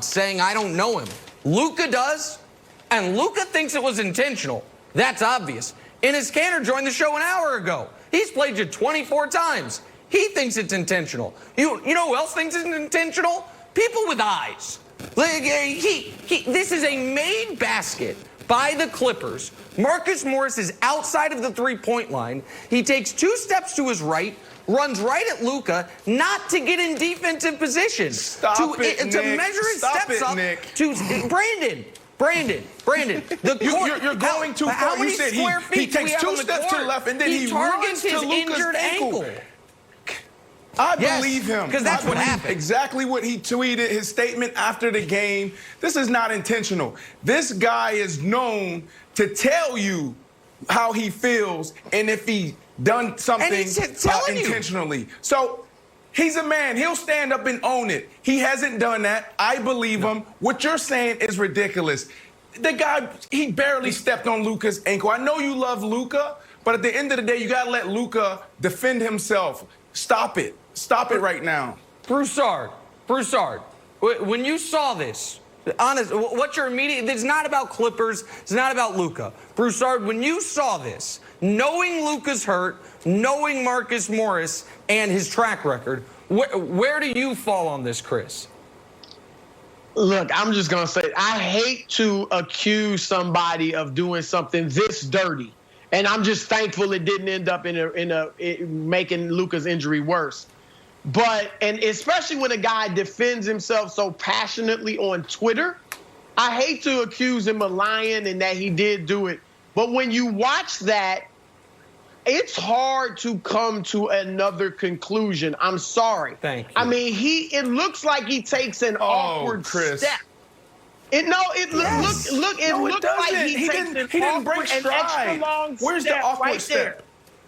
saying I don't know him. Luka does, and Luka thinks it was intentional. That's obvious. Enes Kanter joined the show an hour ago. He's played you 24 times. He thinks it's intentional. You know who else thinks it's intentional? People with eyes. This is a made basket by the Clippers. Marcus Morris is outside of the three-point line. He takes 2 steps to his right, runs right at Luka, not to get in defensive position. To measure his steps up. Nick. To Brandon. The court, you're going too far. You said he takes 2 steps to the left and then he runs targets to his Luka's injured ankle. I believe him. Because that's what happened. Exactly what he tweeted, his statement after the game. This is not intentional. This guy is known to tell you how he feels and if he done something intentionally. So he's a man. He'll stand up and own it. He hasn't done that. I believe him. What you're saying is ridiculous. The guy, he barely stepped on Luka's ankle. I know you love Luka, but at the end of the day, you got to let Luka defend himself. Stop it. Stop it right now. Broussard, when you saw this, honest, what's your immediate, it's not about Clippers, it's not about Luka. Broussard, when you saw this, knowing Luka's hurt, knowing Marcus Morris and his track record, where do you fall on this, Chris? Look, I'm just going to say, I hate to accuse somebody of doing something this dirty. And I'm just thankful it didn't end up in making Luka's injury worse. But, and especially when a guy defends himself so passionately on Twitter, I hate to accuse him of lying and that he did do it. But when you watch that, it's hard to come to another conclusion. I'm sorry. Thank you. I mean, it looks like he takes an awkward step. It looks like he takes an extra long Where's the awkward step? There,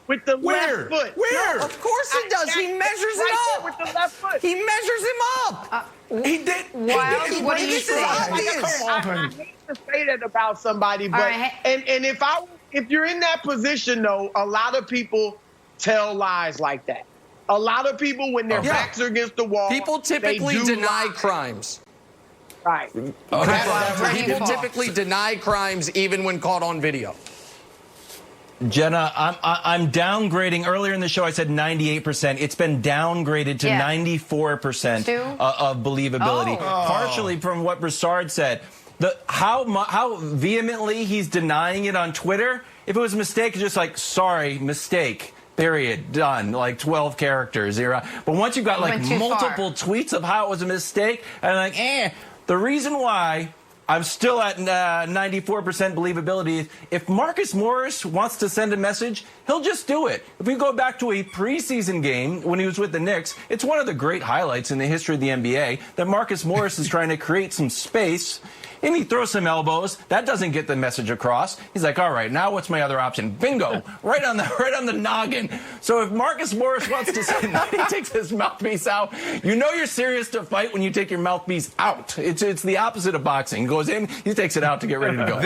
with the left foot. Where? Of course he does. He measures it up. With the left foot. He measures him up. He did. Wild, what do you say? I hate to say that about somebody, but and if you're in that position though, a lot of people tell lies like that. A lot of people, when their backs are against the wall, people typically deny crimes. Right. People typically deny crimes even when caught on video. Jenna, I'm downgrading. Earlier in the show, I said 98%. It's been downgraded to 94% of believability, partially from what Broussard said. How vehemently he's denying it on Twitter. If it was a mistake, it's just like, sorry, mistake. Period. Done. Like 12 characters. But once you've got like multiple tweets of how it was a mistake, and like, the reason why I'm still at 94% believability is if Marcus Morris wants to send a message, he'll just do it. If we go back to a preseason game when he was with the Knicks, it's one of the great highlights in the history of the NBA that Marcus Morris is trying to create some space. And he throws some elbows. That doesn't get the message across. He's like, all right, now what's my other option? Bingo, right on the noggin. So if Marcus Morris wants to say that, he takes his mouthpiece out. You know you're serious to fight when you take your mouthpiece out. It's the opposite of boxing. He goes in, he takes it out to get ready to go.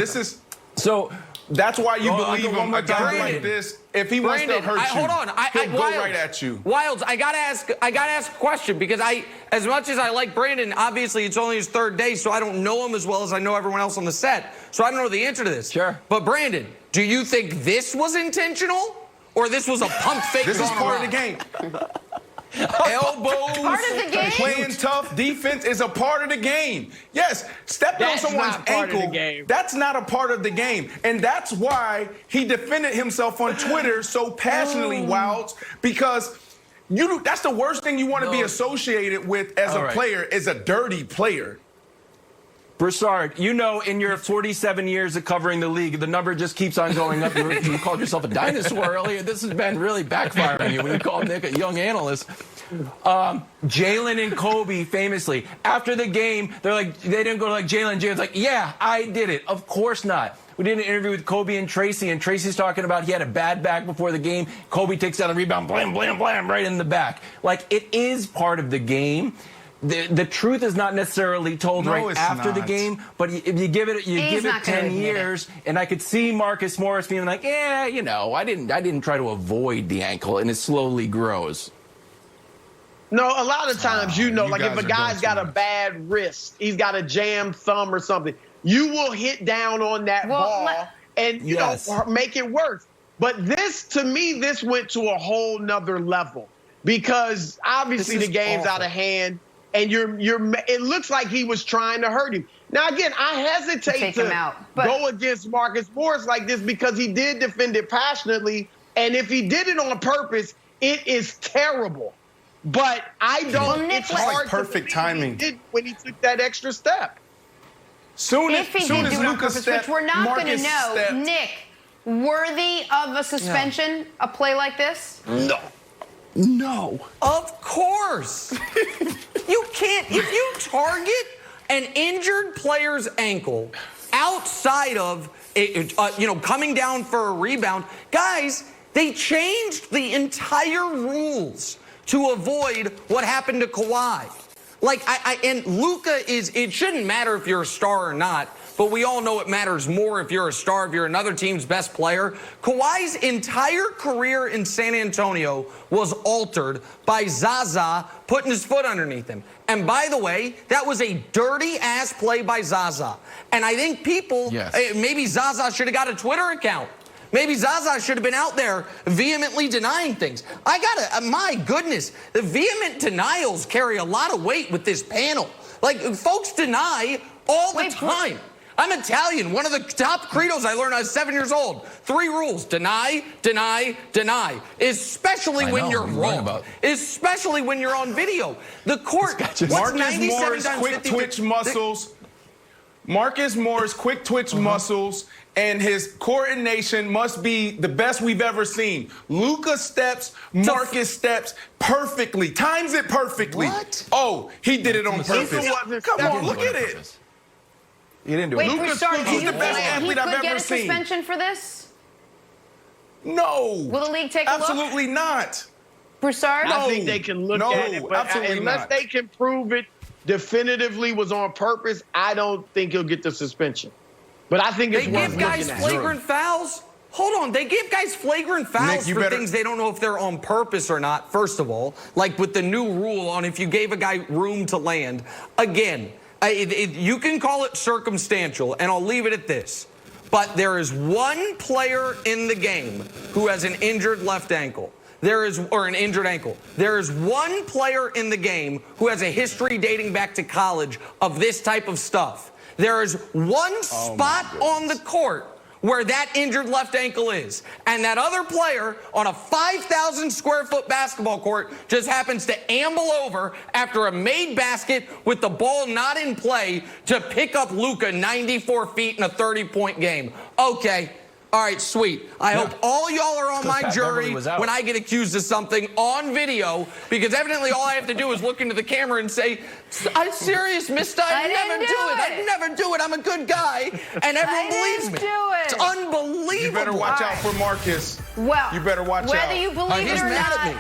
That's why you believe him. A guy like this, if he wants to hurt you, he'll go right at you. Wilds, I gotta ask a question because as much as I like Brandon, obviously it's only his 3rd day, so I don't know him as well as I know everyone else on the set. So I don't know the answer to this. Sure. But Brandon, do you think this was intentional or this was a pump fake? This is part of the game. Elbows, part of the game? playing tough defense is a part of the game. Yes, stepping on someone's ankle, that's not a part of the game. And that's why he defended himself on Twitter so passionately, Wilds, because that's the worst thing you want to be associated with as a player, is a dirty player. Broussard, you know, in your 47 years of covering the league, the number just keeps on going up. You called yourself a dinosaur earlier. This has been really backfiring you when you called Nick a young analyst. Jalen and Kobe famously, after the game, they didn't go to like Jalen. Jalen's like, yeah, I did it. Of course not. We did an interview with Kobe and Tracy's talking about he had a bad back before the game. Kobe takes down a rebound, blam, blam, blam, right in the back. Like, it is part of the game. The truth is not necessarily told right after the game, but if you give it 10 years, and I could see Marcus Morris being like, yeah, you know, I didn't try to avoid the ankle, and it slowly grows. No, a lot of times, like if a guy's got a much. bad wrist, he's got a jammed thumb or something, you will hit down on that ball and, make it worse. But to me, this went to a whole nother level because obviously the game's out of hand and it looks like he was trying to hurt him. Now, again, I hesitate to go against Marcus Morris like this because he did defend it passionately. And if he did it on purpose, it is terrible. But I don't. It's hard. Perfect timing. When he took that extra step. If he did do it on purpose, which we're not going to know, Nick, worthy of a suspension, a play like this? No. Of course. You can't. If you target an injured player's ankle outside of, coming down for a rebound, guys, they changed the entire rules to avoid what happened to Kawhi. And Luka it shouldn't matter if you're a star or not, but we all know it matters more if you're a star, if you're another team's best player. Kawhi's entire career in San Antonio was altered by Zaza putting his foot underneath him. And by the way, that was a dirty-ass play by Zaza. And I think maybe Zaza should have got a Twitter account. Maybe Zaza should have been out there vehemently denying things. My goodness, the vehement denials carry a lot of weight with this panel. Folks deny all the time. I'm Italian. One of the top credos I learned when I was 7 years old. 3 rules: deny, deny, deny. Especially when you're wrong. Especially when you're on video. The court. Marcus Morris, quick twitch muscles. Marcus Morris, quick twitch muscles, and his coordination must be the best we've ever seen. Luka steps, Marcus steps perfectly, times it perfectly. What? Oh, he did it on purpose. Come on, look at it. He didn't do it. Broussard, He's the best athlete I've ever get a seen. suspension for this? No. Will the league take a look? Absolutely not. Broussard? I think they can look at it, but unless they can prove it definitively was on purpose, I don't think he'll get the suspension. But I think it's worth looking at. They give guys flagrant fouls? Hold on. They give guys flagrant fouls for things they don't know if they're on purpose or not, first of all. Like with the new rule on if you gave a guy room to land. Again, you can call it circumstantial, and I'll leave it at this. But there is one player in the game who has an injured left ankle. Or an injured ankle. There is one player in the game who has a history dating back to college of this type of stuff. There is one spot on the court where that injured left ankle is. And that other player on a 5,000 square foot basketball court just happens to amble over after a made basket with the ball not in play to pick up Luka 94 feet in a 30-point game. Okay. All right, sweet. I hope all y'all are on my jury when I get accused of something on video, because evidently all I have to do is look into the camera and say, I'm serious, mister. I'd never do it. I'm a good guy. And everyone believes me. It's unbelievable. You better watch out for Marcus. Well, you better watch out. Whether you believe it or not,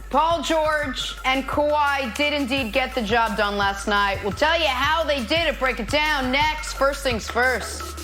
Paul George and Kawhi did indeed get the job done last night. We'll tell you how they did it. Break it down next. First things first.